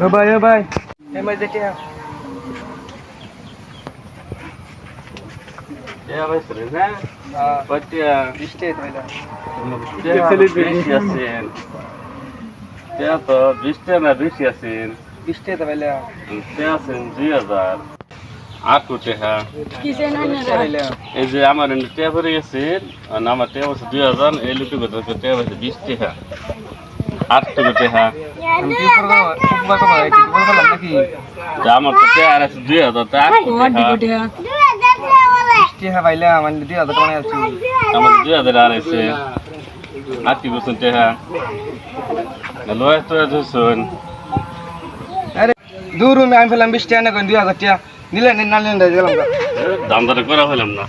ও ভাই এই মাই দেখে ভাই সরে না পটিয়া বৃষ্টি হইলো বেশি আছেন তো 20 টাকা না বেশি আছেন বৃষ্টি হইলো আছেন 2000 8 কোটি হ্যাঁ এই যে আমার টেয়া ভরে গেছে আমার টেয়া বছর 2000 এই লোকে কথা টেয়া বছর 20 টাকা 8 কোটি হ্যাঁ আমি কি করব উপকার করব কি করব নাকি আমার তো টেয়া আর আছে 2000 তা 8 কোটি হ্যাঁ বৃষ্টি হইলো মানে 2000 টাকা আছে আমার 2000 আর আছে 8% টেয়া লয় তো শুন আরে দূর আমি ফেলাম 20 টাকা না কোন 2000 টাকা নিলে না নিলে গেলাম দাম দর করা হলাম না